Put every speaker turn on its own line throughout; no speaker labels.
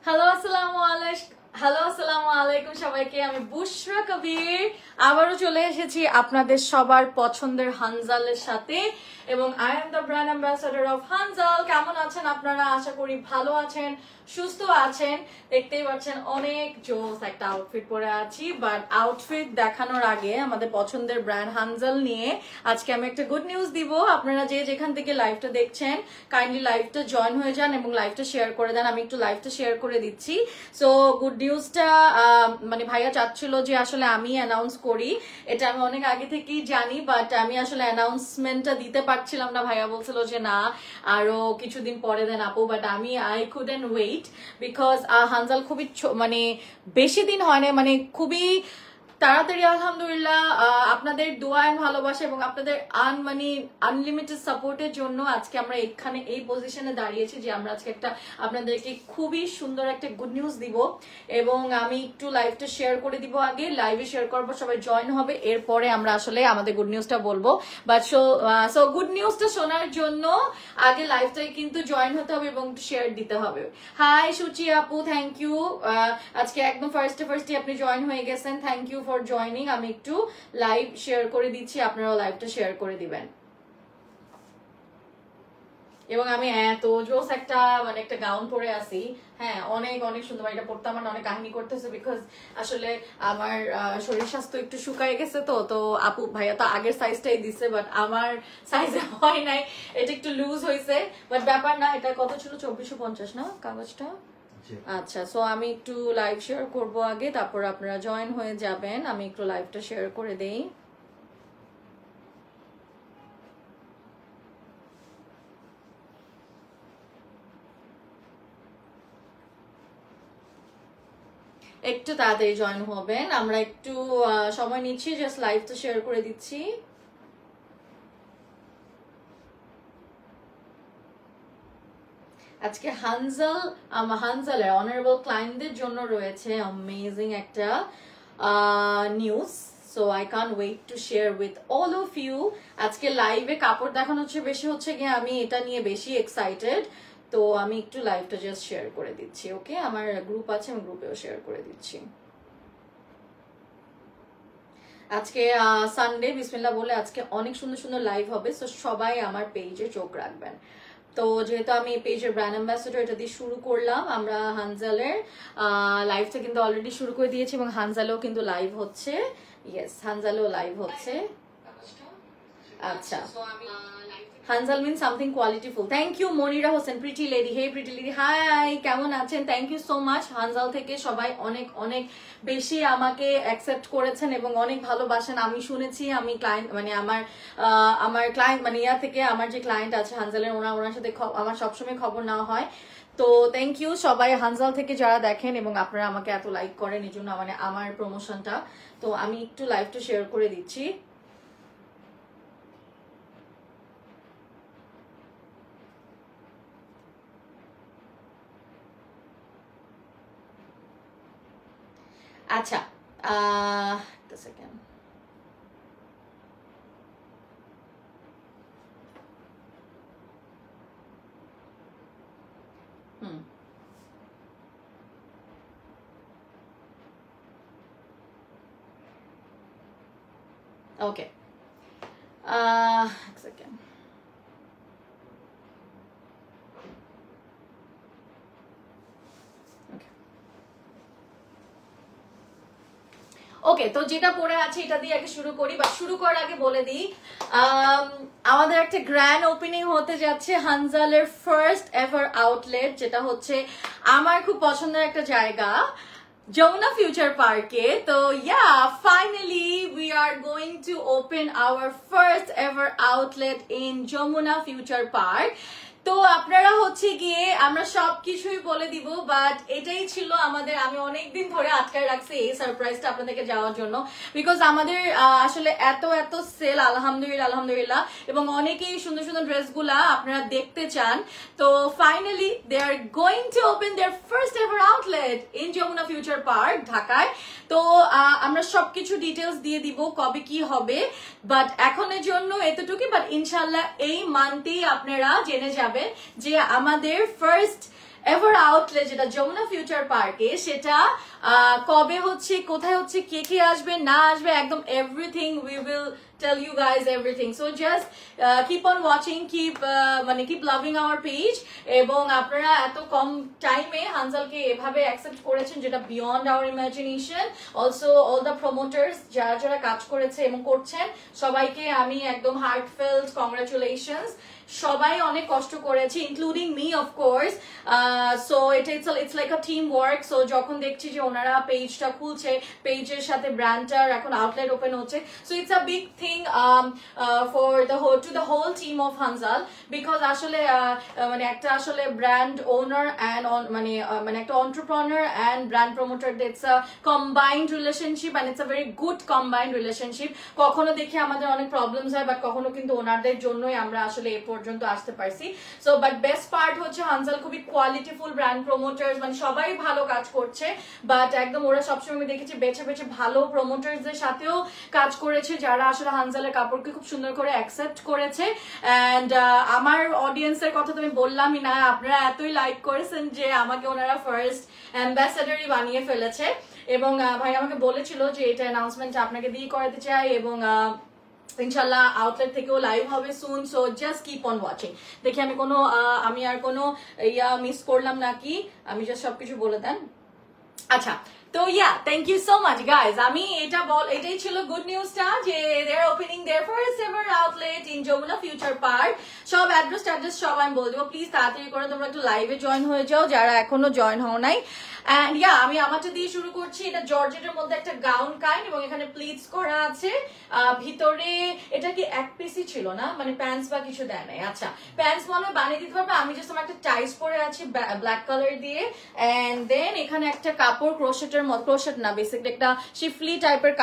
Hello আসসালামু আলাইকুম। Hello আসসালামু আলাইকুম সবাইকে। আমি বুশরা কবির আবারও চলে এসেছি আপনাদের সবার পছন্দের হানজালের সাথে এবং I am the brand ambassador of Hanzal. কেমন আছেন আপনারা? আশা করি ভালো আছেন, সুস্থ আছেন। দেখতেই পাচ্ছেন অনেক জোস একটা আউটফিট পরে আছি, বাট আউটফিট দেখানোর আগে আমাদের পছন্দের ব্র্যান্ড হানজাল নিয়ে আজকে আমি একটা গুড নিউজ দিব। আপনারা যে যেখান থেকে লাইভটা দেখছেন কাইন্ডলি লাইভটা জয়েন হয়ে যান এবং লাইভটা শেয়ার করে দেন। আমি একটু লাইভটা শেয়ার করে দিচ্ছি। সো গুড নিউজটা মানে ভাইয়া চাচ্ছিল যে আসলে আমি অ্যানাউন্স করি, এটা আমি অনেক আগে থেকেই জানি, বাট আমি আসলে অ্যানাউন্সমেন্টটা দিতে পারছিলাম না। ভাইয়া বলছিল যে না আরো কিছুদিন পরে দেন আপু, বাট আমি I couldn't wait because Hanzal খুবই মানে বেশি দিন হয় না, মানে খুবই তাড়াতাড়ি আলহামদুলিল্লাহ আপনাদের দোয়া এন্ড ভালোবাসা এবং আপনাদের মানে আনলিমিটেড সাপোর্টের জন্য আজকে আমরা এখানে এই পজিশনে দাঁড়িয়েছি যে আমরা আজকে একটা আপনাদেরকে খুবই সুন্দর একটা গুড নিউজ দিব। এবং আমি একটু লাইভটা শেয়ার করে দিব, আগে লাইভে শেয়ার করবো, সবাই জয়েন হবে, এরপরে আমরা আসলে আমাদের গুড নিউজটা বলবো। বাট সো গুড নিউজটা শোনার জন্য আগে লাইভটাই কিন্তু জয়েন হতে হবে এবং শেয়ার দিতে হবে। হাই সুচি আপু, থ্যাংক ইউ। আজকে একদম ফার্স্টে আপনি জয়েন হয়ে গেছেন, থ্যাংক ইউ ফর জয়নিং। আমি একটু লাইভ শেয়ার করে দিচ্ছি, আপনারাও লাইভটা শেয়ার করে দিবেন। এবং আমি এত জোস একটা মানে একটা গাউন পরে আছি, হ্যাঁ অনেক অনেক সুন্দর। এটা পড়তে আমার অনেক কাহিনী করতেছে বিকজ আসলে আমার শরীর স্বাস্থ্য একটু শুকায় গেছে, তো আপু ভাইয়া তো আগের সাইজটাই দিছে, বাট আমার সাইজে হয় নাই, এটা একটু লুজ হয়েছে, বাট ব্যাপার না। এটা কত ছিল? 2450 না কাগজটা? আচ্ছা, সো আমি একটু লাইভ শেয়ার করব আগে, তারপর আপনারা জয়েন হয়ে যাবেন। আমি একটু লাইভটা শেয়ার করে দেই। একটু তাড়াতাড়ি জয়েন হবেন, আমরা একটু সময় নিচ্ছি, জাস্ট লাইভটা শেয়ার করে দিচ্ছি। আজকে হানজালের অনারেবল ক্লায়েন্টদের জন্য রয়েছে অ্যামেজিং একটা news. So I can't wait to share with all of you. আজকে লাইভে কাপড় দেখানো হচ্ছে বেশি, হচ্ছে গিয়ে আমি এটা নিয়ে বেশি এক্সাইটেড। তো আমি একটু লাইভটা জাস্ট শেয়ার করে দিচ্ছি। ওকে, আমার গ্রুপ আছে, আমি গ্রুপেও শেয়ার করে দিচ্ছি। আজকে সানডে, বিসমিল্লাহ বলে আজকে অনেক সুন্দর সুন্দর লাইভ হবে, সো সবাই আমার পেজে চোখ রাখবেন। তো যেহেতু আমি এই পেজের ব্র্যান্ড অ্যাম্বাসেডর, এটা দিয়ে শুরু করলাম। আমরা হানজালের লাইভটা কিন্তু অলরেডি শুরু করে দিয়েছি এবং হানজালেও কিন্তু লাইভ হচ্ছে। ইয়েস, হানজালেও লাইভ হচ্ছে। আচ্ছা, Hanzal mean something qualityful. Thank you Monira Hossain, pretty lady. Hey pretty lady, hi, কেমন আছেন? Thank you so much. Hanzal থেকে সবাই অনেক অনেক বেশি আমাকে অ্যাকসেপ্ট করেছেন এবং অনেক ভালোবাসেন। আমি শুনেছি, আমি ক্লায়েন্ট মানে আমার ক্লায়েন্ট মানে ইয়া থেকে আমার যে ক্লায়েন্ট আছে হানজালের, ওনার সাথে আমার সবসময় খবর নেওয়া হয়। তো থ্যাংক ইউ সবাই হানজাল থেকে যারা দেখেন এবং আপনারা আমাকে এত লাইক করেন, এই জন্য মানে আমার প্রমোশনটা। তো আমি একটু লাইভটা শেয়ার করে দিচ্ছি। আচ্ছা, একটা সেকেন্ড। ওকে, এক সেকেন্ড। ওকে, তো যেটা পড়ে আছে এটা দিয়ে আগে শুরু করি, বা শুরু করার আগে বলে দিই আমাদের একটা গ্র্যান্ড ওপেনিং হতে যাচ্ছে হানজালের ফার্স্ট এভার আউটলেট, যেটা হচ্ছে আমার খুব পছন্দের একটা জায়গা, যমুনা ফিউচার পার্কে। তো yeah, finally we are going to open our first ever outlet in Jamuna future park. তো আপনারা হচ্ছে গিয়ে আমরা সবকিছুই বলে দিব, বাট এটাই ছিল আমাদের, আমি অনেকদিন ধরে আটকায় রাখছি এই সারপ্রাইজটা আপনাদেরকে যাওয়ার জন্য, বিকজ আমাদের আসলে এত এত সেল আলহামদুলিল্লাহ এবং অনেকেই সুন্দর সুন্দর ড্রেসগুলা আপনারা দেখতে চান। তো finally they are going to open their first ever outlet in Jamuna future park ঢাকায়। তো আমরা সবকিছু ডিটেলস দিয়ে দিব কবে কি হবে, বাট এখনের জন্য এতটুকুই। বাট ইনশাল্লাহ এই মান্থেই আপনারা জেনে যাবেন যে আমাদের ফার্স্ট এভার আউটলেট যেটা যমুনা ফিউচার পার্কে, সেটা কবে হচ্ছে, কোথায় হচ্ছে, কে কে আসবে না আসবে, একদম everything we will tell you guys everything. So just keep on watching, keep loving our page. এবং আপনারা এত কম টাইমে হানজালকে এভাবে অ্যাকসেপ্ট করেছেন, যেটা beyond our imagination. Also all the প্রমোটার্স যারা যারা কাজ করেছে এবং করছেন, সবাইকে আমি একদম হার্টফেল্ট কংগ্রাচুলেশনস। সবাই অনেক কষ্ট করেছে, including me of course. So it's like a team work. So যখন দেখছি যে ওনারা পেজটা খুলছে, পেজের সাথে ব্র্যান্ডটার এখন আউটলেট ওপেন হচ্ছে, so it's a big thing for the whole team of Hanzal. Because আসলে মানে একটা আসলে ব্র্যান্ড ওনার অ্যান্ড মানে একটা entrepreneur and brand promoter, it's a combined relationship and it's a very good combined relationship. কখনো দেখি আমাদের অনেক প্রবলেমস হয়, বাট কখনো কিন্তু ওনাদের জন্যই আমরা আসলে এ পর্যন্ত আসতে পারছি। সো বাট বেস্ট পার্ট হচ্ছে হানজাল খুবই কোয়ালিটিফুল ব্র্যান্ড প্রমোটার্স, মানে সবাই ভালো কাজ করছে, বাট একদম ওরা সবসময় আমি দেখেছি বেছে বেছে ভালো প্রমোটার্সদের সাথেও কাজ করেছে, যারা আসলে হানজালের কাপড়কে খুব সুন্দর করে অ্যাকসেপ্ট করেছে। অ্যান্ড আমার অডিয়েন্সের কথা তো আমি বললামই না, আপনারা এতই লাইক করেছেন যে আমাকে ওনারা ফার্স্ট অ্যাম্বাসাডারই বানিয়ে ফেলেছে। এবং ভাই আমাকে বলেছিল যে এটা অ্যানাউন্সমেন্ট আপনাকে দিয়ে করাতে চাই, এবং ইনশাল্লাহ আউটলেট থেকেও লাইভ হবে soon. So just keep on watching. দেখি আমি আর কোনো মিস করলাম নাকি, আমি জাস্ট সবকিছু বলে দেন। আচ্ছা, তো thank you so much guys. আমি এটাই ছিল গুড নিউজটা, যে they are opening their first ever outlet in Jamuna future park. সব অ্যাড্রেস সব আমি বলে দেবো, প্লিজ তাড়াতাড়ি করে তোমরা একটু লাইভে জয়েন হয়ে যাও যারা এখনো জয়েন হও নাই। অ্যান্ড আমি আমারটা দিয়ে শুরু করছি। এটা জর্জেটের মধ্যে একটা গাউন কাইন্ড, এবং এখানে প্লিটস করা আছে। ভিতরে এটা কি এক পিসই ছিল না, মানে প্যান্টস বা কিছু দেয় নাই। আচ্ছা, প্যান্টস মনে হয় বানিয়ে দিতে পারবে। আমি জাস্ট আমার একটা টাইস পরে আছি ব্ল্যাক কালার দিয়ে। অ্যান্ড দেন এখানে একটা কাপড়, ক্রোশেট না, বেসিক্যালি একটা শিফলি টাইপের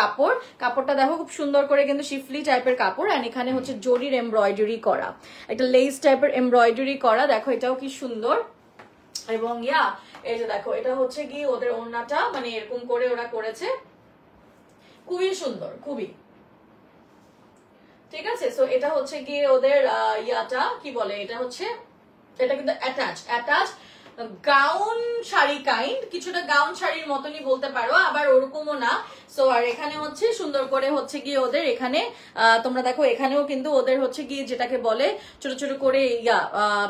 কাপড়টা দেখো খুব সুন্দর করে কিন্তু শিফলি টাইপের কাপড়। অ্যান্ড এখানে হচ্ছে জরির এমব্রয়ডারি করা, একটা লেস টাইপের এমব্রয়ডারি করা, দেখো এটাও কি সুন্দর। এবং এই যে দেখো, এটা হচ্ছে কি ওদের ওড়নাটা, মানে এরকম করে ওরা করেছে, খুবই সুন্দর, খুবই ঠিক আছে। সো এটা হচ্ছে গিয়ে ওদের কি বলে, এটা কিন্তু অ্যাটাচ গাউন শাড়ি কাইন্ড, কিছুটা গাউন শাড়ির মতনই বলতে পারো, আবার ওরকমও না। সো আর এখানে হচ্ছে সুন্দর করে হচ্ছে গিয়ে ওদের এখানে তোমরা দেখো, এখানেও কিন্তু ওদের হচ্ছে গিয়ে যেটাকে বলে ছোট ছোট করে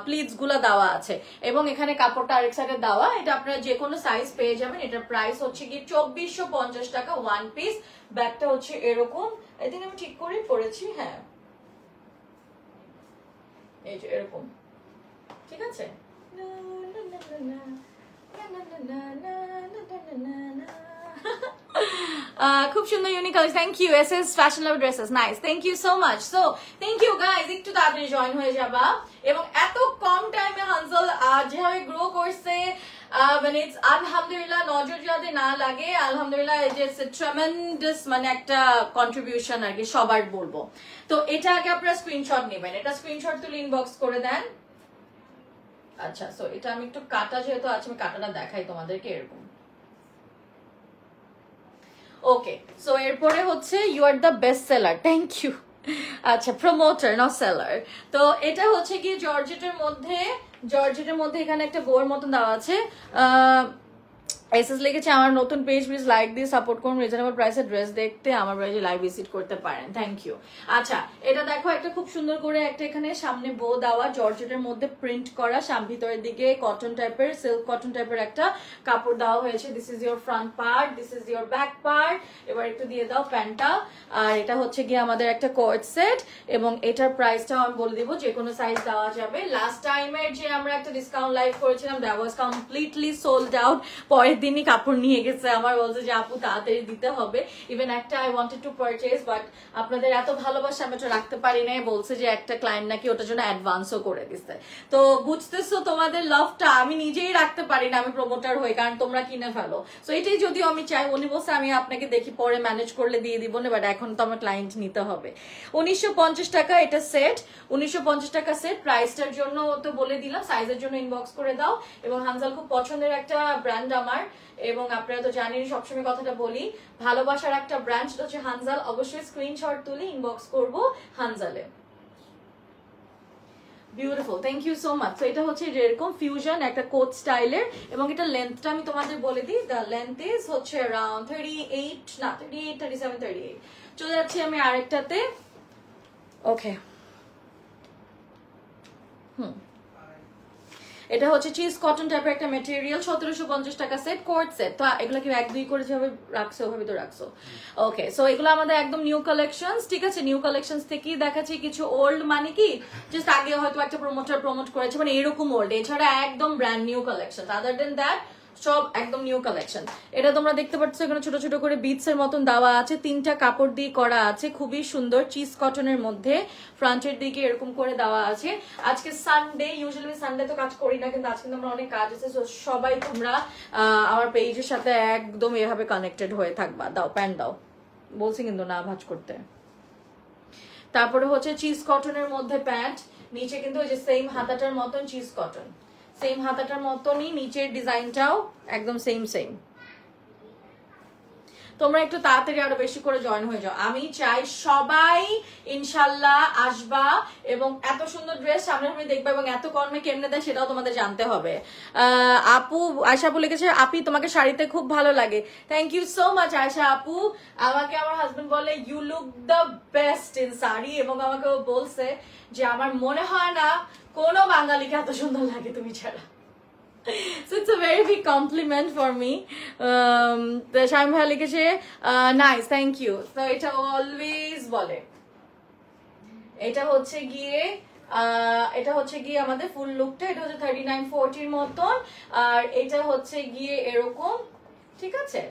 প্লিটস গুলা দেওয়া আছে, এবং এখানে কাপড়টা আরেক সাইডে দেওয়া। এটা আপনারা যে কোনো সাইজ পেয়ে যাবেন। এটার প্রাইস হচ্ছে গিয়ে 2450 টাকা ওয়ান পিস। ব্যাগটা হচ্ছে এরকম, আই থিঙ্ক আমি ঠিক করেই পরেছি, হ্যাঁ এই যে এরকম, ঠিক আছে। খুব সুন্দর unique colour. Thank you SS fashion love dresses, nice, thank you so much. So thank you guys, একটু তাড়াতাড়ি জয়েন হয়ে যাবা। এবং এত কম টাইমে হানজাল যেভাবে গ্রো করছে, মানে আলহামদুলিল্লাহ, নজর যদি না লাগে আলহামদুলিল্লাহ, ট্রেমেন্ডাস মানে একটা কন্ট্রিবিউশন আর কি, সবার বলবো। তো এটা আগে আপনারা স্ক্রিনশট নেবেন, এটা স্ক্রিনশট তুলে ইনবক্স করে দেন। আচ্ছা, সো এটা আমি একটু কাটা যেহেতু আছে, আমি কাটাটা দেখাই তোমাদেরকে, এরকম। ওকে, সো এরপরে হচ্ছে you are the best seller, thank you. আচ্ছা, প্রমোটার নট সেলার। তো এটা হচ্ছে কি জর্জেটের মধ্যে এখানে একটা বোর মতন দেওয়া আছে। এসএস লিখেছে আমার নতুন পেজ, প্লিজ লাইক দিয়ে সাপোর্ট করুন, রিজনেবল প্রাইসে ড্রেস দেখতে আমার পেজে লাইভ ভিজিট করতে পারেন, থ্যাংক ইউ। আচ্ছা, এটা দেখো একটা খুব সুন্দর করে একটা এখানে সামনে বো দেওয়া, জর্জেটের মধ্যে প্রিন্ট করা, ভিতরের দিকে কটন টাইপের, সিল্ক কটন টাইপের একটা কাপড় দেওয়া হয়েছে। This is your front part, this is your back part. এবার একটু দিয়ে দাও প্যান্টটা। আর এটা হচ্ছে গিয়ে আমাদের একটা কোট সেট, এবং এটার প্রাইসটাও আমি বলে দিব, যে কোনো সাইজ দেওয়া যাবে। লাস্ট টাইমের যে আমরা একটা ডিসকাউন্ট লাইভ করেছিলাম, that was completely sold out. পরের দিনই কাপড় নিয়ে গেছে, আমার বলছে যে আপু তাড়াতাড়ি দিতে হবে। ইভেন একটা I wanted to purchase, but আপনাদের এত ভালোবাসা আমি ওটা রাখতে পারি নাই, বলছে যে একটা ক্লায়েন্ট নাকি ওটার জন্য অ্যাডভান্সও করে দিচ্ছে। তো বুঝতেছো তোমাদের লাভটা আমি নিজেই রাখতে পারি না, আমি প্রমোটার হই, কারণ তোমরা কিনে ফেলো। সো এটাই যদিও আমি চাই, উনি বলছে আমি আপনাকে দেখি পরে ম্যানেজ করলে দিয়ে দিব না, বাট এখন তো আমার ক্লায়েন্ট নিতে হবে। 1950 টাকা এটা সেট, 1950 টাকা সেট। প্রাইসটার জন্য তো বলে দিলাম, সাইজের জন্য ইনবক্স করে দাও। এবং হানজাল খুব পছন্দের একটা ব্র্যান্ড আমার, এবং আপনারা তো জানেন সবসময় কথাটা বলি, ভালোবাসার একটা ব্র্যান্ড, সেটা হচ্ছে হানজাল। অবশ্যই স্ক্রিনশট তুলে ইনবক্স করবো হানজালে। Beautiful, thank you so much. তো এটা হচ্ছে যেরকম ফিউশন একটা কোট স্টাইলের, এবং এটা লেন্থটা আমি তোমাদের বলে দিই, দ্য লেন্থ ইজ হচ্ছে অ্যারাউন্ড 38, না 38, 37, 38। চলে যাচ্ছি আমি আরেকটাতে। ওকে, এটা হচ্ছে চিজ কটন টাইপের একটা মেটেরিয়াল, 1750 টাকা সেট, কোট সেট। তো এগুলো কি 1-2 করে যেভাবে রাখছো ওভাবে তো রাখছো। ওকে, সো এগুলো আমাদের একদম নিউ কালেকশনস, ঠিক আছে? নিউ কালেকশনস থেকেই দেখাচ্ছি কিছু ওল্ড, মানে কি জাস্ট আগে হয়তো একটা প্রমোটার প্রমোট করেছে, মানে এরকম ওল্ড। এছাড়া একদম brand new collection, other than that সব একদম নিউ কালেকশন। এটা তোমরা দেখতে পাচ্ছ এখানে ছোট ছোট করে বিটস এর মতন দেওয়া আছে, 3টা কাপড় দিয়ে করা আছে, খুবই সুন্দর চিজ কটনের মধ্যে, ফ্রন্টের দিকে এরকম করে দেওয়া আছে। আজকে সানডে, ইউজুয়ালি সানডে তো কাজ করি না, কিন্তু আজকে আমরা অনেক কাজ আছে, সবাই তোমরা আমার পেজের সাথে একদম এভাবে কানেক্টেড হয়ে থাকবা। দাও প্যান্ট দাও, বলছি কিন্তু না ভাঁজ করতে। তারপরে হচ্ছে চিজ কটনের মধ্যে প্যান্ট, নিচে কিন্তু ওই যে সেম হাতাটার মতন চিজ কটন, সেম হাতাটার মতনই নিচের ডিজাইনটাও একদম সেম সেম। তোমরা একটু তাড়াতাড়ি আরো বেশি করে জয়েন হয়ে যাও, আমি চাই সবাই ইনশাল্লাহ আসবা এবং এত সুন্দর ড্রেস সামনে দেখবা, এবং এত কর্মে কেমনে দেয় সেটাও তোমাদের জানতে হবে। আপু আয়শা আপু লিখেছে, আপি তোমাকে শাড়িতে খুব ভালো লাগে। Thank you so much Ayesha আপু। আমাকে আমার হাজবেন্ড বলে you look the best in sari, এবং আমাকে ও বলছে যে আমার মনে হয় না কোনো বাঙালিকে এত সুন্দর লাগে তুমি ছাড়া। So it's a very big compliment for me. শাইম ভাইয়া লিখেছে নাইস, থ্যাংক ইউ। তো এটা অলওয়েজ বলে, এটা হচ্ছে গিয়ে আমাদের ফুল লুকটা, এটা হচ্ছে 39-40 মতন, আর এটা হচ্ছে গিয়ে এরকম, ঠিক আছে,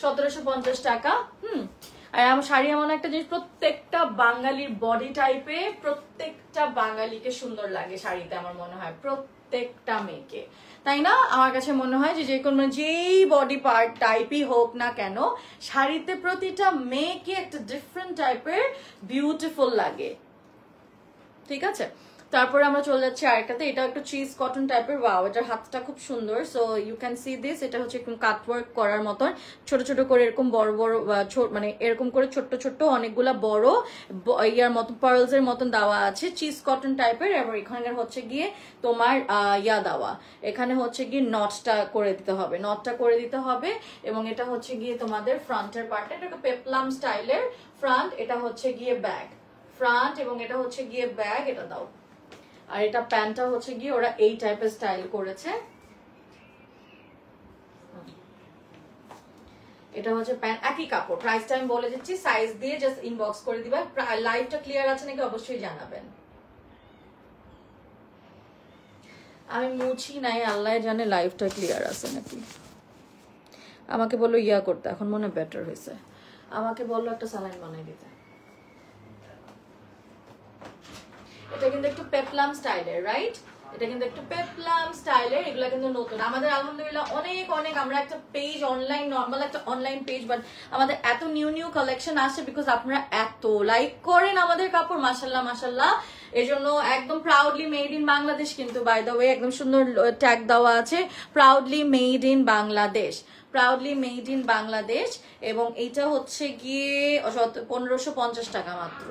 1750 টাকা। আর আমার শাড়ি এমন একটা জিনিস, প্রত্যেকটা বাঙালির বডি টাইপে প্রত্যেকটা বাঙালিকে সুন্দর লাগে শাড়িতে, আমার মনে হয় প্রত্যেকটা মেয়েকে, তাই না? আমার কাছে মনে হয় যে কোনো যেই বডি পার্ট টাইপই হোক না কেন, শাড়িতে প্রতিটা মেয়েকে একটা ডিফারেন্ট টাইপের বিউটিফুল লাগে, ঠিক আছে? তারপরে আমরা চলে যাচ্ছি আরেকটাতে, এটা একটু চিজ কটন টাইপের। ওয়াও, এটার হাতটা খুব সুন্দর, so you can see this. এটা হচ্ছে একটু কাটওয়ার্ক করার মতন, ছোট ছোট করে এরকম বড় বড়, মানে এরকম করে ছোট্ট ছোট্ট অনেকগুলা বড় ইয়ার মতন পার্লস এর মতন দেওয়া আছে, চিজ কটন টাইপের। এবং এখানে হচ্ছে গিয়ে তোমার দেওয়া, এখানে হচ্ছে গিয়ে নটটা করে দিতে হবে, নটটা করে দিতে হবে। এবং এটা হচ্ছে গিয়ে তোমাদের ফ্রন্টের পার্টটা, এটা পেপলাম স্টাইলের ফ্রন্ট, এটা হচ্ছে গিয়ে ব্যাগ ফ্রন্ট, এবং এটা হচ্ছে গিয়ে ব্যাগ, এটা দাও। আর এটা প্যান্টটা হচ্ছে গিয়ে ওরা এই টাইপের স্টাইল করেছে, এটা হচ্ছে প্যান্ট, একই কাপড়। প্রাইসটা আমি বলে দিচ্ছি, সাইজ দিয়ে জাস্ট ইনবক্স করে দিবা। লাইভটা ক্লিয়ার আছে নাকি অবশ্যই জানাবেন। আমি মুছি নাই, আল্লাহ জানে লাইভটা ক্লিয়ার আছে নাকি। আমাকে বললো করতে, এখন মনে বেটার হয়েছে। আমাকে বললো একটা সালাইন বানাই দিতে। এটা কিন্তু একটু পেপলাম স্টাইলের, রাইট? এটা কিন্তু একটু পেপলাম স্টাইলের, এগুলা কিন্তু নতুন আমাদের আলহামদুলিল্লাহ অনেক অনেক। আমরা একটা পেজ অনলাইন, নর্মাল একটা অনলাইন পেজ, বাট আমাদের এত নিউ নিউ কালেকশন আসছে বিকজ আপনারা এত লাইক করেন আমাদের কাপড়, মাশাল্লাহ মাশাল্লাহ। এজন্য একদম প্রাউডলি মেড ইন বাংলাদেশ, কিন্তু বাই দ্য ওয়ে একদম সুন্দর ট্যাগ দেওয়া আছে, proudly made in Bangladesh, proudly made in Bangladesh. এবং এইটা হচ্ছে গিয়ে 1550 টাকা মাত্র।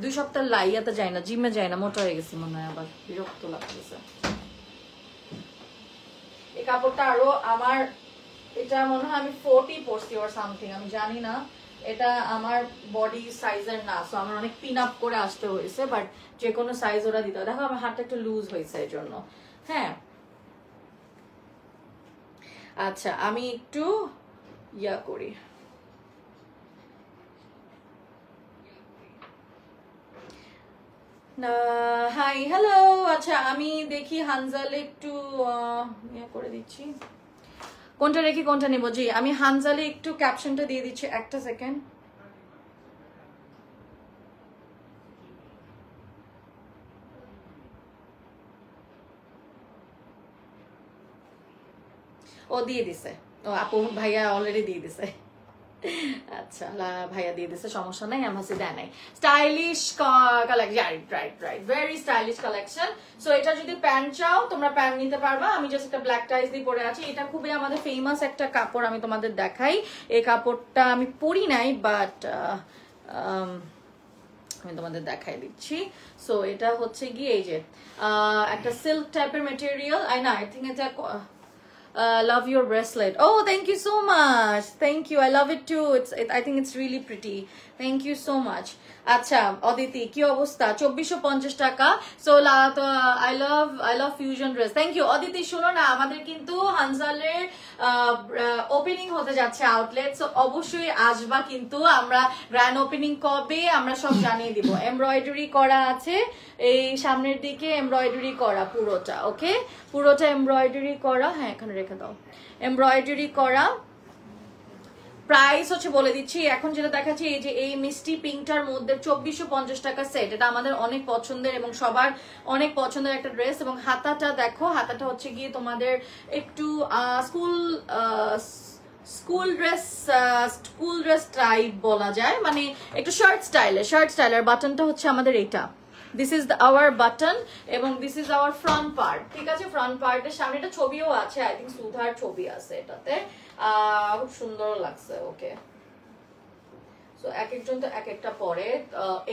2 সপ্তাহ লাইয়াতে যায় না, জিমে যায় না, মোটা হয়ে গেছে মনে হয়, আবার বিরক্ত লাগতেছে। এই কাপড়টা আরো আমার, এটা মনে হয় আমি 40 পরছি ওর সামথিং, আমি জানি না, এটা আমার বডি সাইজের না, সো আমার অনেক পিন আপ করে আসতে হয়েছে, বাট যে কোনো সাইজ ওরা দিতে। দেখো আমার হাতটা একটু লুজ হয়েছে এর জন্য। হ্যাঁ, আচ্ছা আমি একটু করি। Hi hello. আচ্ছা আমি দেখি হানজালে একটু করে দিচ্ছি, কোনটা রেখে কোনটা নেবো। জি আমি হানজালে একটু ক্যাপশনটা দিয়ে দিচ্ছি, একটা সেকেন্ড। ও দিয়ে দিছে, ও আপু ভাইয়া অলরেডি দিয়ে দিছে। আচ্ছা ভাইয়া দিয়ে দিছে, সমস্যা নাই, আমার কাছে দেয় নাই। Stylish collection, right right, very stylish collection. So এটা যদি প্যান্ট চাও তোমরা প্যান্ট নিতে পারবা। আমি জাস্ট একটা ব্ল্যাক টাইস দিয়ে পরে আছি, এটা খুবই আমাদের ফেমাস একটা কাপড়, আমি তোমাদের দেখাই। এই কাপড়টা আমি পরি নাই, বাট আমি তোমাদের দেখাই দিচ্ছি। সো এটা হচ্ছে গিয়ে এই যে একটা সিল্ক টাইপের মেটেরিয়াল, আই থিঙ্ক এটা love your bracelet. Oh, thank you so much. Thank you. I love it too. I think it's really pretty. Thank you so much. আচ্ছা অদিতি কি অবস্থা? 2450 টাকা। So I love fusion dress. Thank you Aditi. শোনো না, আমাদের কিন্তু হানজালের opening হতে যাচ্ছে আউটলেট, সো অবশ্যই আসবা কিন্তু। আমরা গ্র্যান্ড ওপেনিং কবে আমরা সব জানিয়ে দিব। এমব্রয়ডারি করা আছে এই সামনের দিকে, এমব্রয়ডারি করা পুরোটা, ওকে পুরোটা এমব্রয়ডারি করা। হ্যাঁ এখানে রেখে দাও, এমব্রয়ডারি করা। প্রাইস হচ্ছে বলে দিচ্ছি এখন যেটা দেখাচ্ছি, এই যে এই মিষ্টি পিঙ্কটার মধ্যে 2450 টাকা সেট। এটা আমাদের অনেক পছন্দের এবং সবার অনেক পছন্দের একটা ড্রেস। এবং হাতাটা দেখো, হাতাটা হচ্ছে গিয়ে তোমাদের একটু স্কুল ড্রেস টাইপ বলা যায়, মানে একটু শার্ট স্টাইলের। বাটনটা হচ্ছে আমাদের এটা, দিস ইজ আওয়ার বাটন এবং this is our front part, ঠিক আছে। ফ্রন্ট পার্টের সামনে একটা ছবিও আছে, আই থিঙ্ক সুধার ছবি আছে এটাতে, খুব সুন্দর লাগছে। ওকে, সো এক একজন তো এক একটা পরে,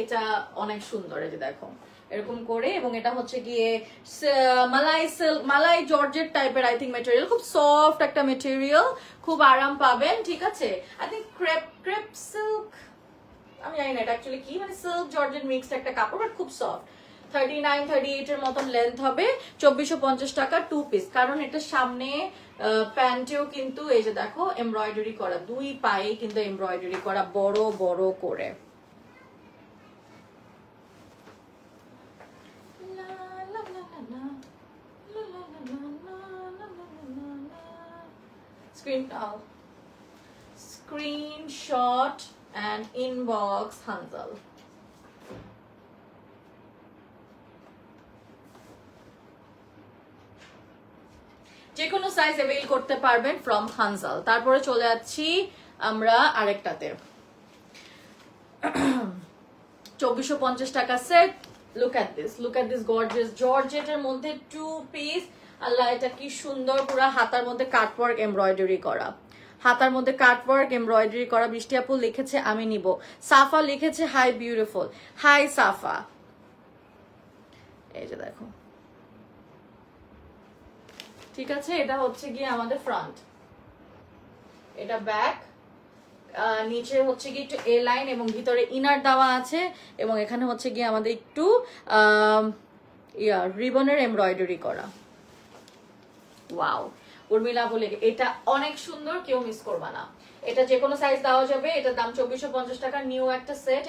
এটা অনেক সুন্দর, এই যে দেখো এরকম করে। এবং এটা হচ্ছে গিয়ে মালাই জর্জেট টাইপের আই থিঙ্ক মেটেরিয়াল, খুব সফট একটা মেটেরিয়াল, খুব আরাম পাবেন, ঠিক আছে। আই থিঙ্ক ক্রেপ সিল্ক, আমি জানি না এটা অ্যাকচুয়ালি কি, মানে সিল্ক জর্জেট মিক্সড একটা কাপড়, বাট খুব সফট। 39-38 এর মতন লেন্থ হবে, 2450 টাকা 2 পিস। কারণ এটা সামনে প্যান্টেও কিন্তু এই যে দেখো এমব্রয়ডারি করা, দুই পায়ে কিন্তু এমব্রয়ডারি করা বড় বড় করে। Screenshot and inbox Hanzal. যে কোনো সাইজ অ্যাভেল করতে পারবেন ফ্রম হানজাল। তারপরে চলে যাচ্ছি আমরা আরেকটাতে, 2450 টাকা set. Look at this gorgeous জর্জেটের মধ্যে 2 পিস। আল্লাহ এটা কি সুন্দর, পুরো হাতার মধ্যে কাটওয়ার্ক এমব্রয়ডারি করা, হাতার মধ্যে কাটওয়ার্ক এমব্রয়ডারি করা। বৃষ্টি আপু লিখেছে আমি নিব, সাফা লিখেছে হাই বিউটিফুল, হাই সাফা। এই যে দেখো, ঠিক আছে। এটা হচ্ছে গিয়ে আমাদের ফ্রন্ট, এটা ব্যাক, নিচে হচ্ছে গিয়ে একটু এ লাইন এবং ভিতরে ইনার দেওয়া আছে। এবং এখানে হচ্ছে গিয়ে আমাদের একটু রিবনের এমব্রয়ডারি করা। ওয়াও, উর্মিলা বলে এটা অনেক সুন্দর, কেউ মিস করবা না। এটা যে কোনো সাইজ দেওয়া যাবে। এটার দাম 2450 টাকা, নিউ একটা সেট।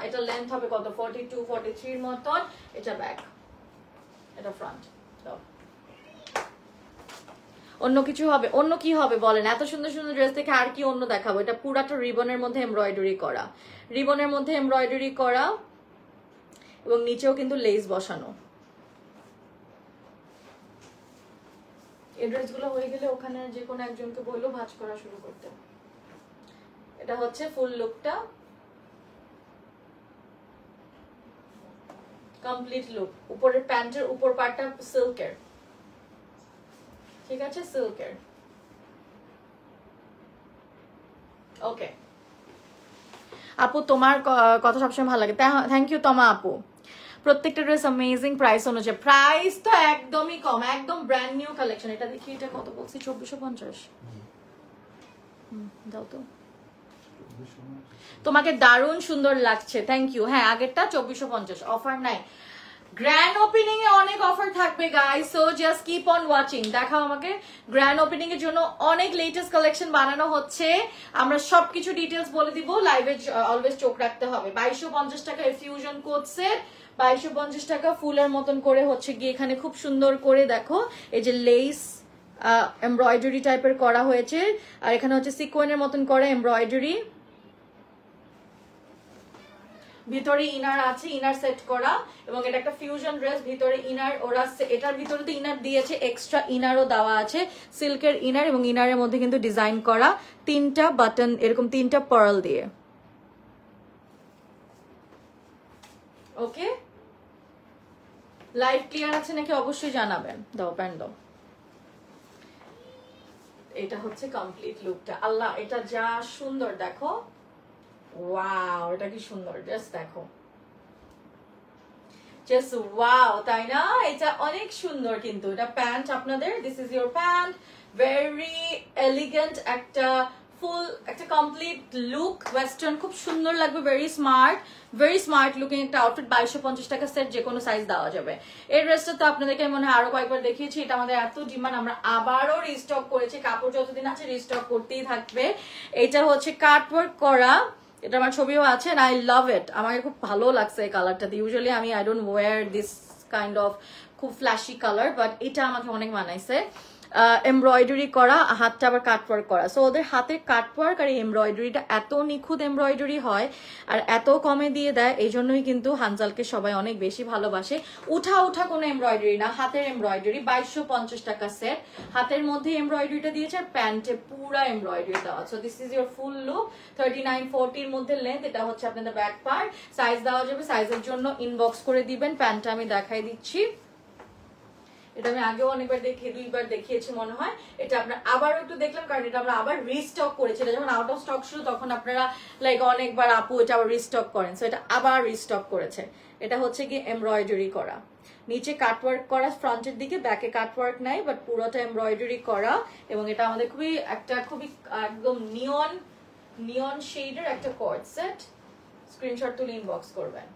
এটা লেন্থ হবে কত, 42-43 এর মতন। এটা ব্যাক, এটা ফ্রন্ট। অন্য কিছু হবে, অন্য কি হবে বলেন? এত সুন্দর সুন্দর ড্রেস দেখে আর কি অন্য দেখাবো? এটা পুরাটা রিবনের মধ্যে এমব্রয়ডারি করা, রিবনের মধ্যে এমব্রয়ডারি করা এবং নিচেও কিন্তু লেস বসানো। এই ড্রেসগুলো হয়ে গেলে ওখানে যে কোনো একজনকে বললো ভাঁজ করা শুরু করতে। এটা হচ্ছে ফুল লুকটা, কমপ্লিট লুক। উপরের প্যান্টের উপর পার্টটা সিল্কের, ঠিক আছে, সিল্কের। ওকে আপু, তোমার কথা সবসময় ভালো লাগে, থ্যাংক ইউ তমা আপু। প্রত্যেকটা ড্রেস অ্যামেজিং, প্রাইস অনুযায়ী। প্রাইস তো একদমই কম, একদম ব্র্যান্ড নিউ কালেকশন। এটা দেখি, এটা কত বলছি, 2450। দাও তো, তোমাকে দারুণ সুন্দর লাগছে, থ্যাংক ইউ। হ্যাঁ আগেরটা 2450, অফার নাই। গ্র্যান্ড ওপেনিং এ অনেক অফার থাকবে guys, so just keep on watching. দেখাও আমাকে, গ্র্যান্ড ওপেনিং এর জন্য অনেক লেটেস্ট কালেকশন বানানো হচ্ছে, আমরা সবকিছু ডিটেলস বলে দিব। লাইভে অলওয়েজ চোখ রাখতে হবে। 2250 টাকা ফিউশন কোড সেট, 2250 টাকা ফুলের মতন করে হচ্ছে গিয়ে এখানে খুব সুন্দর করে দেখো এই যে লেস এমব্রয়ডারি টাইপের করা হয়েছে, আর এখানে হচ্ছে সিকোয়েনের মতন করে এমব্রয়ডারি। ভিতরে ইনার আছে, ইনার সেট করা, এবং এটা একটা ফিউশন ড্রেস। ভিতরে ইনার ওরা এটার ভিতরে তো ইনার দিয়েছে, এক্সট্রা ইনারও দেওয়া আছে, সিল্কের ইনার, এবং ইনারের মধ্যে কিন্তু ডিজাইন করা 3টা বাটন, এরকম 3টা পার্ল দিয়ে। ওকে, লাইভ ক্লিয়ার আছে নাকি অবশ্যই জানাবেন। দাও প্যান্ট দাও। এটা হচ্ছে কমপ্লিট লুকটা। আল্লাহ এটা যা সুন্দর, দেখো, ওয়াও এটা কি সুন্দর, জাস্ট দেখো। জাস্ট ওয়াও, তাই না? এটা অনেক সুন্দর কিন্তু। এটা প্যান্ট আপনাদের, this is your pant, very elegant একটা ফুল একটা কমপ্লিট লুক, ওয়েস্টার্ন, খুব সুন্দর লাগবে, ভেরি স্মার্ট লুকিং একটা আউটফিট। 2250 টাকা সেট, যে কোনো সাইজ দেওয়া যাবে। এই ড্রেসটা তো আপনাদেরকে মনে হয় আরো কয়েকবার দেখিয়েছি, এটা আমাদের এত ডিমান্ড, আমরা আবারও রিস্টক করেছি, কাপড় যতদিন আছে রিস্টক করতেই থাকবে। এটা হচ্ছে কাটওয়ার্ক করা, এটা আমার ছবিও আছে, আই লাভ ইট, আমাকে খুব ভালো লাগছে এই কালারটাতে। ইউজুয়ালি আমি I don't wear this kind of খুব ফ্ল্যাশি কালার, বাট এটা আমাকে অনেক মানাইছে। এমব্রয়ডারি করা, হাতটা আবার কাটওয়ার্ক করা। সো ওদের হাতের কাটওয়ার্ক আর এমব্রয়ডারিটা এত নিখুঁত এমব্রয়ডারি হয় আর এত কমে দিয়ে দেয়, এই জন্যই কিন্তু হানজালকে সবাই অনেক বেশি ভালোবাসে। উঠা কোনো এমব্রয়ডারি না, হাতের এমব্রয়ডারি। 2250 টাকা সেট, হাতের মধ্যে এমব্রয়ডারিটা দিয়েছে আর প্যান্টে পুরা এমব্রয়ডারি দেওয়া। So this is your full look, 39-40 মধ্যে লেন্থ। এটা হচ্ছে আপনাদের ব্যাক পার্ট, সাইজ দেওয়া যাবে, সাইজের জন্য ইনবক্স করে দিবেন। প্যান্টটা আমি দেখাই দিচ্ছি, এটা আমি আগেও অনেকবার দুইবার দেখিয়েছি মনে হয়। এটা আপনার আবারও একটু দেখলাম, কারণ এটা আমরা আবার রিস্টক করেছি। এটা যখন আউট অফ স্টক ছিল তখন আপনারা লাইক অনেকবার আপু এটা আবার রিস্টক করেন, সো এটা আবার রিস্টক করেছে। এটা হচ্ছে কি এমব্রয়ডারি করা, নিচে কাটওয়ার্ক করা, ফ্রন্টের দিকে, ব্যাকে কাটওয়ার্ক নাই, বাট পুরোটা এমব্রয়ডারি করা। এবং এটা আমাদের খুবই একদম নিয়ন শেডের একটা কর্ড সেট। স্ক্রিনশট তুলে ইনবক্স করবেন।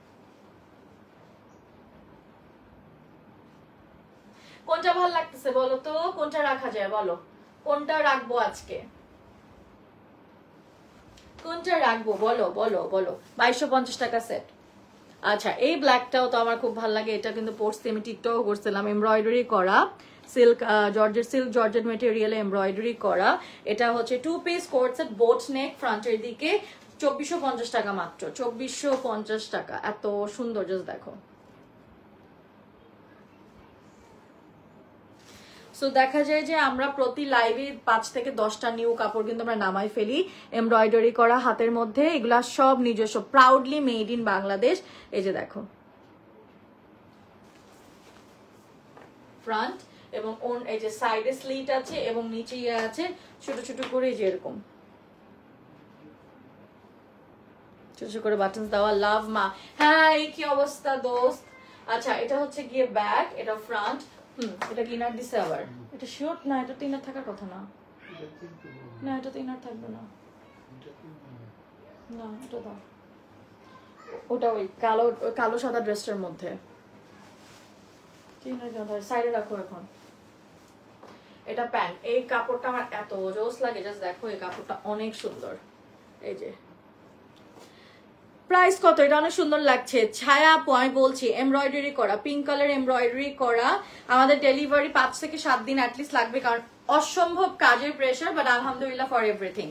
কোনটা ভালো লাগতেছে বলো তো, কোনটা রাখা যায় বলো, কোনটা রাখবো আজকে, কোনটা রাখবো বলো বলো বলো। 2250 টাকা সেট। আচ্ছা, এই ব্ল্যাকটাও তো আমার খুব ভালো লাগে, এটা কিন্তু পরছি, আমি টিকটক করছিলাম। এমব্রয়ডারি করা, সিল্ক জর্জেট মেটেরিয়ালে এমব্রয়ডারি করা। এটা হচ্ছে 2 পিস কোট সেট, বোট নেক, ফ্রন্টের দিকে, 2450 টাকা মাত্র, 2450 টাকা। এত সুন্দর, জাস্ট দেখো। সো দেখা যায় যে আমরা প্রতি লাইভে 5 থেকে 10টা নিউ কাপড় কিন্তু আমরা নামাই ফেলি, এমব্রয়ডারি করা হাতের মধ্যে। এগুলা সব নিজস্ব, প্রাউডলি মেড ইন বাংলাদেশ। এই যে দেখো ফ্রন্ট এবং এই যে সাইডে স্লিট আছে এবং নিচে আছে ছোট ছোট করে, যে এরকম ছোট ছোট করে বাটন দেওয়া। লাভ মা, হ্যাঁ এই কি অবস্থা দোস্ত। আচ্ছা, এটা হচ্ছে গিয়ে ব্যাক, এটা ফ্রন্ট। এটা কি ইনার দিছে আবার? এটা শিওর না, এটা তো ইনার থাকার কথা না। না, এটা তো ইনার থাকবে না, না এটা দাও। ওটা ওই কালো সাদা ড্রেসটার মধ্যে সাইডে রাখো এখন। এটা প্যান্ট, এই কাপড়টা আমার এত জোস লাগে, জাস্ট দেখো এই কাপড়টা অনেক সুন্দর। এই যে প্রাইস কত? এটা অনেক সুন্দর লাগছে। ছায়া আপু আমি বলছি, এমব্রয়ডারি করা, পিঙ্ক কালার এমব্রয়ডারি করা। আমাদের ডেলিভারি 5 থেকে 7 দিন অ্যাটলিস্ট লাগবে, কারণ অসম্ভব কাজের প্রেশার, বাট আলহামদুলিল্লাহ ফর এভরিথিং।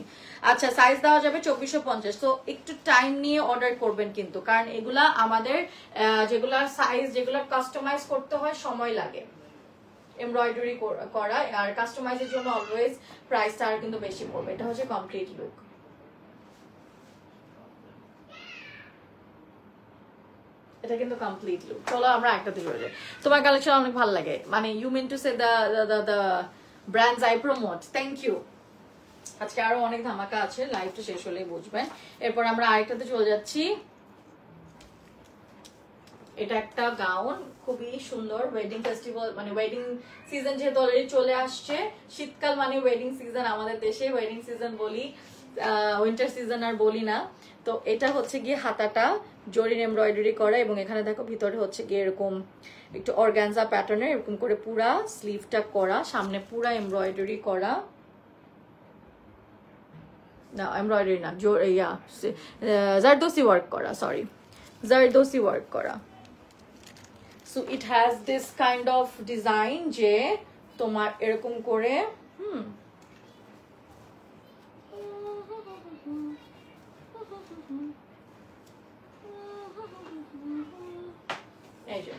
আচ্ছা, সাইজ দেওয়া যাবে 2450। তো একটু টাইম নিয়ে অর্ডার করবেন কিন্তু, কারণ এগুলা আমাদের যেগুলার সাইজ, যেগুলা কাস্টমাইজ করতে হয় সময় লাগে এমব্রয়ডারি করা, আর কাস্টমাইজের জন্য অলওয়েজ প্রাইসটা আর কিন্তু বেশি পড়বে। এটা হচ্ছে কমপ্লিট লুক। এটা কিন্তু কমপ্লিট লুক। চলো আমরা একটাতে চলে যাই। তোমার কালেকশন অনেক ভালো লাগে, মানে you mean to say the brands I promote. Thank you. আজকে আরো অনেক ধামাকা আছে, লাইভটা শেষ হলেই বুঝবেন। এরপর আমরা আরেকটাতে চলে যাচ্ছি। এটা একটা গাউন, খুবই সুন্দর। ওয়েডিং ফেস্টিভ্যাল মানে ওয়েডিং সিজন যেহেতু অলরেডি চলে আসছে, শীতকাল মানে ওয়েডিং সিজন, আমাদের দেশে ওয়েডিং সিজন বলি, উইন্টার সিজন আর বলি না। তো এটা হচ্ছে গিয়ে হাতাটা জরির এমব্রয়ডারি করা, এবং এখানে দেখো ভিতরে হচ্ছে গিয়ে এরকম একটু অর্গানজা প্যাটার্নের এরকম করে পুরা স্লিভটা করা, সামনে পুরা এমব্রয়ডারি করা, না এমব্রয়ডারি না, জারদোসি ওয়ার্ক করা, সরি জারদোসি ওয়ার্ক করা। So it has this kind of design, যে তোমার এরকম করে এই যে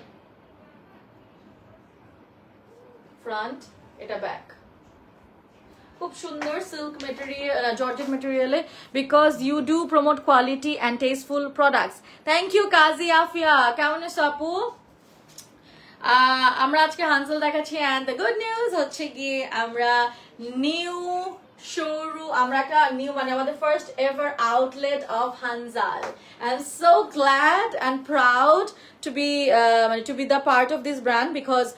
ফ্রন্ট, এটা ব্যাক। খুব সুন্দর সিল্ক মেটেরিয়াল, জর্জেট মেটেরিয়ালে, because you do promote quality and tasteful products. Thank you Kazi Afia, কেমন আছো আপু? আমরা আজকে হানসেল দেখাচ্ছি, অ্যান্ড দ্য গুড নিউজ হচ্ছে গিয়ে আমরা নিউ showroom, আমরা একটা new মানে আমাদের first ever outlet of Hanzal. I'm so glad and proud to be the part of this brand because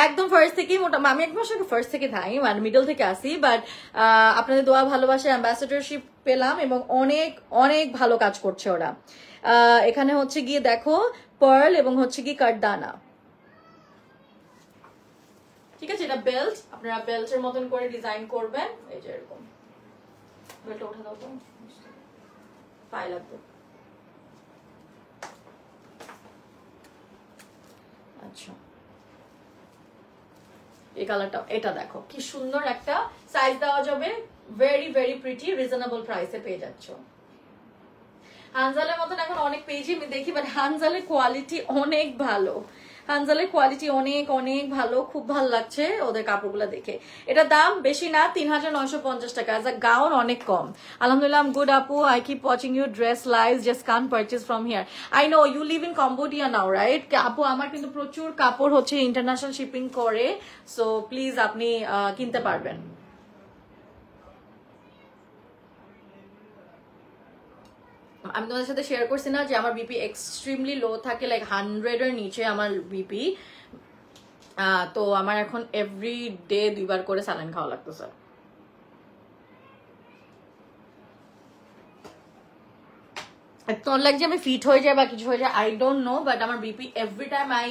একদম ফার্স্ট থেকে আমি একদম আসলে ফার্স্ট থেকে থাই মানে মিডল থেকে আসি, বাট আপনাদের দোয়া ভালোবাসা অ্যাম্বাসেডরশিপ পেলাম এবং অনেক অনেক ভালো কাজ করছে ওরা। এখানে হচ্ছে গিয়ে দেখো পার্ল এবং হচ্ছে গিয়ে কাঠদানা, ঠিক আছে। এটা বেল্ট, আপনারা বেল্টের মতন করে ডিজাইন করবেন, এই যে এরকম। বেল্ট উঠে দাও তো, পায়ে লাগবে। আচ্ছা, এই কালারটা, এটা দেখো কি সুন্দর একটা সাইজ দেওয়া যাবে, ভেরি ভেরি প্রিটি, রিজনেবল প্রাইসে পেয়ে যাচ্ছ। হানজালের মতন এখন অনেক পেজই আমি দেখি, বাট হানজালের কোয়ালিটি অনেক ভালো, হানজালের কোয়ালিটি অনেক অনেক ভালো, খুব ভালো লাগছে ওদের কাপড়গুলো দেখে। এটা দাম বেশি না, 3950 টাকা। অ্যাজ আ গাউন অনেক কম। আলহামদুলিল্লাহ, গুড আপু, I keep watching you dress lives, just can purchase from here. I know you live in Cambodia now, right আপু? আমার কিন্তু প্রচুর কাপড় হচ্ছে ইন্টারন্যাশনাল শিপিং করে, সো প্লিজ আপনি কিনতে পারবেন। আমি তোমাদের সাথে শেয়ার করছি না যে আমার বিপি এক্সট্রিমলি লো থাকে, লাইক 100 এর নিচে আমার বিপি। তো আমার এখন এভরি ডে 2 বার করে স্যালাইন খাওয়া লাগতো স্যার। তোর লাগছে আমি ফিট হয়ে যায় বা কিছু হয়ে যায়, আই ডোন্ট নো, বাট আমার BP every time I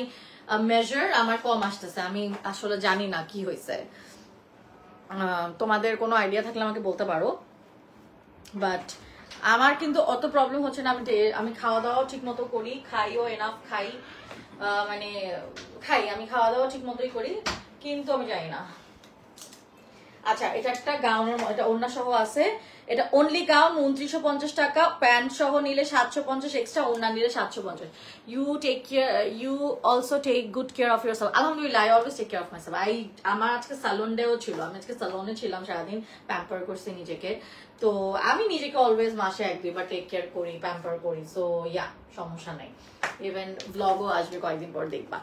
measure আমার কম আসতেছে। আমি আসলে জানি না কি হয়েছে, তোমাদের কোনো আইডিয়া থাকলে আমাকে বলতে পারো। বাট আমার কিন্তু অত প্রবলেম হচ্ছে না, আমি খাওয়া দাওয়া ঠিক মতো করি, খাইও এনাফ খাই, মানে খাই, আমি খাওয়া দাওয়া ঠিক মতোই করি, কিন্তু আমি জানি না। আচ্ছা, এটা একটা গাউনের, এটা ওড়না সহ আছে, এটা অনলি গাউন 2950 টাকা, প্যান্ট সহ নিলে 750, এক্সট্রা ওড়না নিলে 750। You take care, you also take good care of yourself. আলহামদুলিল্লাহ, I always take care of myself. আমার আজকে সালন ডেও ছিল, আমি আজকে সালনে ছিলাম, সারাদিন প্যাম্পার করছি নিজেকে। তো আমি নিজেকে অলওয়েজ মাসে 1-2 বার টেক কেয়ার করি, প্যাম্পার করি, সো ইয়া, সমস্যা নাই। ইভেন ব্লগও আসবে কয়েকদিন পর, দেখবা।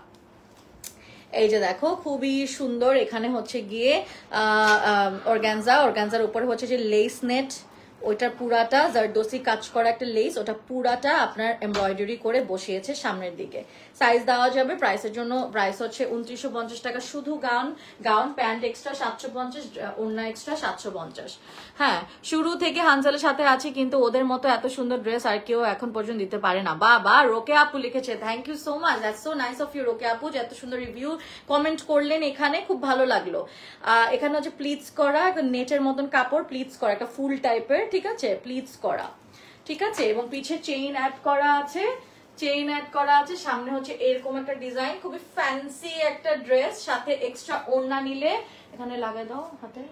এই যে দেখো খুবই সুন্দর, এখানে হচ্ছে গিয়ে অর্গানজার উপরে হচ্ছে যে লেস নেট, ওইটার পুরাটা জারদোসি কাজ করা একটা লেস, ওটা পুরাটা আপনার এমব্রয়ডারি করে বসিয়েছে সামনের দিকে। সাইজ দেওয়া যাবে, প্রাইসের জন্য প্রাইস হচ্ছে 2950 টাকা শুধু গাউন, প্যান্ট এক্সট্রা 750, ওড়না এক্সট্রা 750। হ্যাঁ, শুরু থেকে হানজালের সাথে আছি, কিন্তু ওদের মতো এত সুন্দর ড্রেস আর কেউ এখন পর্যন্ত দিতে পারে না। বাবা, রোকে আপু লিখেছে, thank you so much, that's so nice of you রোকে আপু, যে এত সুন্দর রিভিউ কমেন্ট করলেন এখানে, খুব ভালো লাগলো। এখানে হচ্ছে প্লিটস করা, নেটের মতন কাপড়, প্লিটস করা, একটা ফুল টাইপের, ঠিক আছে, প্লিটস করা, ঠিক আছে। এবং পিছে চেইন অ্যাড করা আছে, সামনে হচ্ছে এরকম একটা ডিজাইন, খুবই ফ্যান্সি একটা ড্রেস, সাথে এক্সট্রা ওড়না নিলে, এখানে লাগিয়ে দাও হাতে,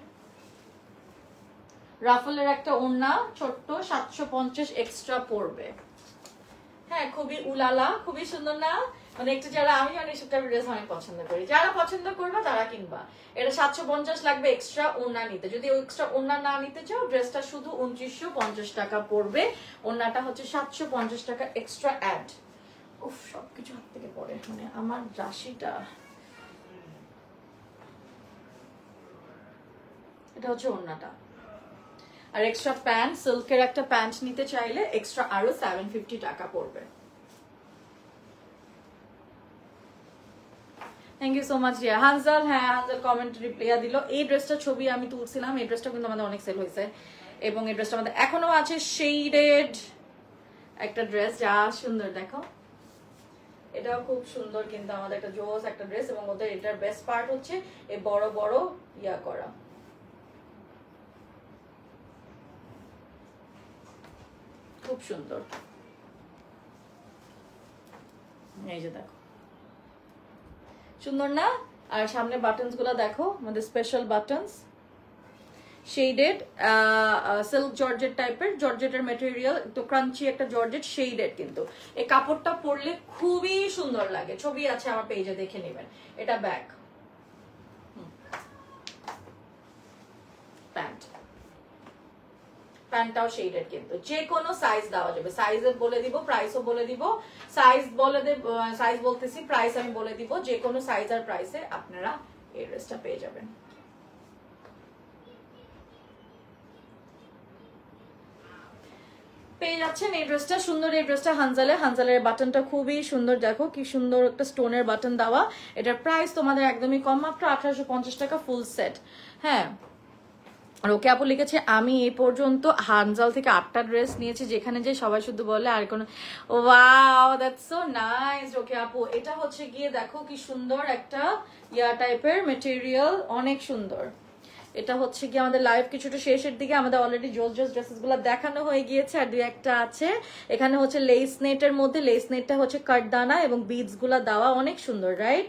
রাফেলের একটা ওড়না ছোট্ট, 750 এক্সট্রা পড়বে। হ্যাঁ, খুবই উলালা, খুবই সুন্দর না? মানে একটু যারা, আমি অনেক সব টাইপের ড্রেস অনেক পছন্দ করি, যারা পছন্দ করবা তারা কিনবা। এটা 750 লাগবে এক্সট্রা ওড়না নিতে। যদি এক্সট্রা ওড়না না নিতে চাও, ড্রেসটা শুধু 2950 টাকা পড়বে, ওড়নাটা হচ্ছে 750 টাকা এক্সট্রা অ্যাড। উফ, সবকিছু হাত থেকে পড়ে, মানে আমার রাশিটা। এটা হচ্ছে ওড়নাটা, আর এক্সট্রা প্যান্ট, সিল্কের একটা প্যান্ট নিতে চাইলে এক্সট্রা আরো 750 টাকা পড়বে। Thank you so much dear Hanzal. হ্যাঁ, হানজাল কমেন্ট রিপ্লাই দিল। এই ড্রেসটা ছবি আমি তুলছিলাম, এই ড্রেসটা কিন্তু আমাদের অনেক সেল হয়েছে, এবং এই ড্রেসটা আমাদের এখনো আছে। শেডেড একটা ড্রেস, যা সুন্দর দেখো, এটাও খুব সুন্দর, কিন্তু আমাদের একটা জোস একটা ড্রেস, এবং ওদের এটার বেস্ট পার্ট হচ্ছে এই বড় বড় ইয়া করা, খুব সুন্দর। এই যে দেখো, সুন্দর না? আর সামনে বাটনস গুলা দেখো, আমাদের special buttons, shaded silk georgette টাইপের, জর্জেটের মেটেরিয়াল, তো ক্রাঞ্চি একটা জর্জেট, শেডেড। কিন্তু এই কাপড়টা পরলে খুবই সুন্দর লাগে, ছবি আছে আমার পেজে, দেখে নেবেন। এটা ব্যাক, প্যান্টটাও শেডেড, কিন্তু যে কোনো সাইজ দেওয়া যাবে। সাইজ বলে দিব, প্রাইসও বলে দিব, সাইজ বলতেছি, প্রাইস আমি বলে দিব, যে কোনো সাইজ আর প্রাইসে আপনারা এই ড্রেসটা পেয়ে যাবেন। পেয়ে যাচ্ছেন এই ড্রেসটা, সুন্দর এই ড্রেসটা হানজালের বাটনটা খুবই সুন্দর, দেখো কি সুন্দর একটা স্টোনের বাটন দেওয়া। এটার প্রাইস তোমাদের একদমই কম, মাত্র 1850 টাকা ফুল সেট। হ্যাঁ, রোকে আপু লিখেছে আমি এই পর্যন্ত হানজাল থেকে 8টা ড্রেস নিয়েছি, যেখানে যে সবাই শুধু বলে আর কোনো। ওয়াও, দ্যাটস সো নাইস রোকে আপু। এটা হচ্ছে গিয়ে দেখো কি সুন্দর একটা টাইপের মেটেরিয়াল, অনেক সুন্দর। এটা হচ্ছে কি আমাদের লাইভ কিছুটা শেষের দিকে, আমাদের অলরেডি জোস ড্রেসেস গুলো দেখানো হয়ে গিয়েছে, আর 2-1টা আছে। এখানে হচ্ছে লেস নেটের মধ্যে, লেস নেটটা হচ্ছে কাটদানা এবং বিডস গুলা দেওয়া, অনেক সুন্দর রাইট,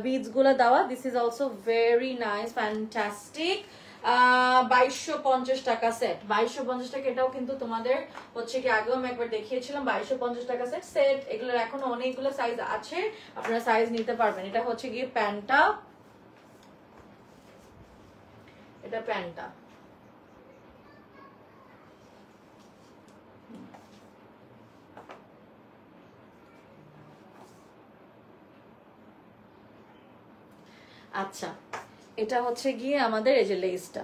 বিডস গুলা দেওয়া। This is also very nice, fantastic. 2250 টাকা সেট, 2250 টাকা। এটাও কিন্তু তোমাদের হচ্ছে কি আগেও আমি একবার দেখিয়েছিলাম, 2250 টাকা সেট। সেট এগুলোর এখনো অনেকগুলো সাইজ আছে, আপনারা সাইজ নিতে পারবেন। এটা হচ্ছে গিয়ে প্যান্টটা, এটা প্যান্টটা। আচ্ছা, এটা হচ্ছে গিয়ে আমাদের এই যে লেসটা।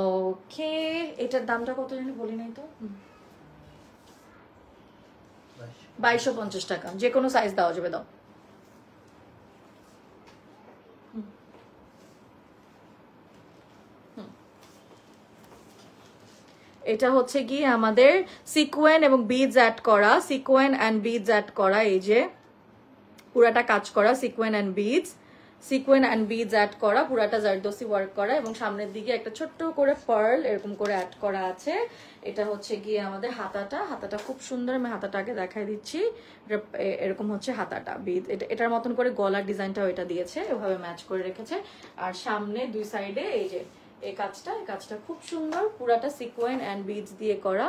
ওকে, এটার দামটা কত জানি বলি নাই তো, 2250 টাকা, যে কোনো সাইজ দেওয়া যাবে, দাও। এটা হচ্ছে গিয়ে আমাদের সিকোয়েন এবং বিডস অ্যাড করা, সিকোয়েন অ্যান্ড বিডস অ্যাড করা, এই যে পুরাটা কাজ করা সিকোয়েন অ্যান্ড বিডস অ্যাড করা, পুরাটা জারদোসি ওয়ার্ক করা, এবং সামনের দিকে একটা ছোট্ট করে পার্ল এরকম করে অ্যাড করা আছে। এটা হচ্ছে গিয়ে আমাদের হাতাটা খুব সুন্দর, আমি হাতাটাকে দেখাই দিচ্ছি। এরকম হচ্ছে হাতাটা, বিড এটার মতন করে গলার ডিজাইনটাও এটা দিয়েছে, এভাবে ম্যাচ করে রেখেছে। আর সামনে দুই সাইডে এই যে এই কাজটা খুব সুন্দর, পুরাটা সিকোয়েন অ্যান্ড বিডস দিয়ে করা।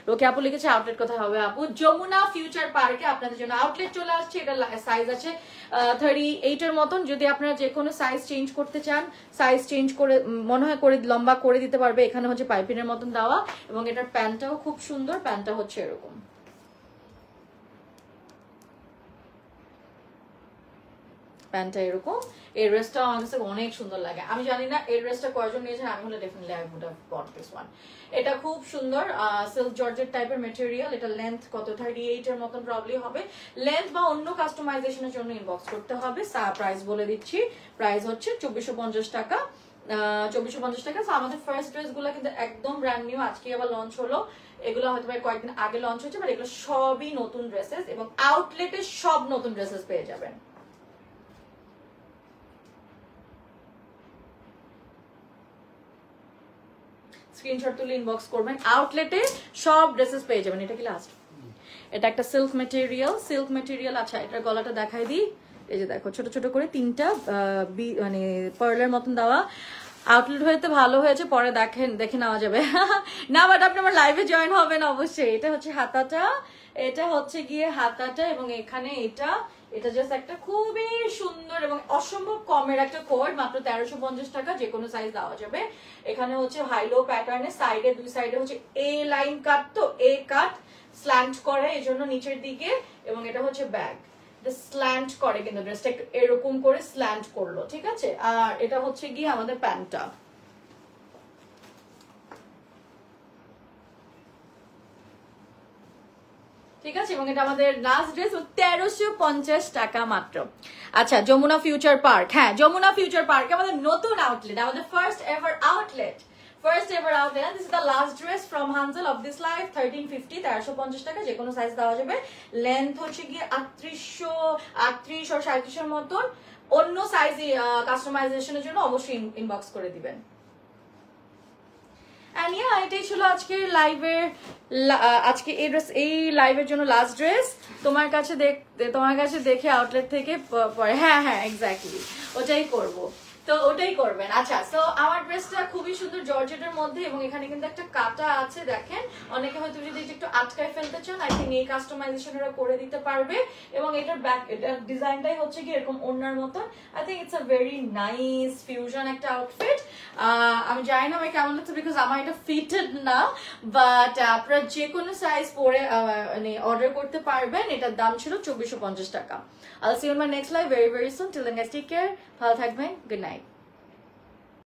রোকে আপু লিখেছে আউটলেট কোথায় হবে আপু? যমুনা ফিউচার পার্কে আপনাদের জন্য আউটলেট চলে আসছে। এটা সাইজ আছে 38 এর মতন। যদি আপনারা যে কোনো সাইজ চেঞ্জ করতে চান, সাইজ চেঞ্জ করে মনে হয় করে লম্বা করে দিতে পারবে। এখানে হচ্ছে পাইপিনের মতন দেওয়া, এবং এটার প্যান্টটাও খুব সুন্দর, প্যান্টটা হচ্ছে এরকম, প্যান্টটা এরকম। এই ড্রেসটা আমার কাছে অনেক সুন্দর লাগে। আমি জানি না এই ড্রেসটা কয়জন নিয়েছেন, আমি হলে definitely I would have bought this one. এটা খুব সুন্দর সিল্ক জর্জেট টাইপের ম্যাটেরিয়াল। এটা লেন্থ কত 38 এর মতন প্রবলি হবে। লেন্থ বা অন্য কাস্টমাইজেশনের জন্য ইনবক্স করতে হবে। প্রাইস বলে দিচ্ছি, প্রাইস হচ্ছে 2450 টাকা। 2450 টাকা। আমাদের ফার্স্ট ড্রেস গুলো কিন্তু একদম ব্র্যান্ড নিউ, আজকে আবার লঞ্চ হলো। এগুলো হয়তো কয়েকদিন আগে লঞ্চ হয়েছে, বাট এগুলো সবই নতুন ড্রেসেস, এবং আউটলেটে সব নতুন ড্রেসেস পেয়ে যাবেন। স্ক্রিনশট তুলে ইনবক্স করবেন, আউটলেটে সব ড্রেসেস পেয়ে যাবেন। এটা কি লাস্ট? এটা একটা সিল্ক মেটেরিয়াল। আচ্ছা, এটার গলাটা দেখাই দিই। এই যে দেখো ছোট ছোট করে 3টা মানে পার্লের মতন দেওয়া। আউটলেট হইতে ভালো হয়েছে, পরে দেখে নেওয়া যাবে না, বাট আপনি আমার লাইভে জয়েন হবেন অবশ্যই। এটা হচ্ছে হাতাটা, এটা হচ্ছে গিয়ে হাতাটা, এবং এখানে এটা জাস্ট একটা খুবই সুন্দর এবং অসম্ভব কমের একটা কোড, মাত্র 1350 টাকা, যে কোনো সাইজ দেওয়া যাবে। এখানে হচ্ছে হাইলো প্যাটার্নের, সাইডে দুই সাইডে হচ্ছে এ লাইন কাট, তো এ কাট স্ল্যান্ট করে এই জন্য নিচের দিকে, এবং এটা হচ্ছে ব্যাগ, এটা স্ল্যান্ট করে, কিন্তু ড্রেসটা একটু এরকম করে স্ল্যান্ট করলো, ঠিক আছে। আর এটা হচ্ছে গিয়ে আমাদের প্যান্টটা, ঠিক আছে, এবং এটা আমাদের লাস্ট ড্রেস 1350 টাকা মাত্র। আচ্ছা, যমুনা ফিউচার পার্ক, হ্যাঁ যমুনা ফিউচার পার্ক আমাদের নতুন আউটলেট, আমাদের first ever outlet. This is the last dress from Hansal of this life, 1350, 1350 টাকা, যে কোনো সাইজ দেওয়া যাবে। লেন্থ হচ্ছে গিয়ে 38 ও 37 এর মতন। অন্য সাইজ কাস্টমাইজেশনের জন্য অবশ্যই ইনবক্স করে দিবেন। এটাই ছিল আজকের লাইভের, আজকে এই লাইভের জন্য লাস্ট ড্রেস। তোমার কাছে দেখে আউটলেট থেকে পরে, হ্যাঁ এক্স্যাক্টলি ওটাই করব, তো ওটাই করবেন। আচ্ছা, তো আমার ড্রেসটা খুবই সুন্দর জর্জেটের মধ্যে, এবং এখানে কিন্তু একটা কাটা আছে, দেখেন। অনেকে হয়তো যদি একটু আটকায় ফেলতে চান, আই থিঙ্ক এই কাস্টমাইজেশনটা করে দিতে পারবে। এবং এটার ডিজাইনটাই হচ্ছে কি এরকম ওড়নার মতন। I think it's a very nice fusion একটা আউটফিট। আমি জানি না আমি কেমন লাগছে, বিকজ আমার এটা ফিটেড না, বাট আপনারা যে কোনো সাইজ পরে মানে অর্ডার করতে পারবেন। এটার দাম ছিল 2450 টাকা। I'll see you in my next live very soon. Till then guys, take care. ভালো থাকবেন। Good night.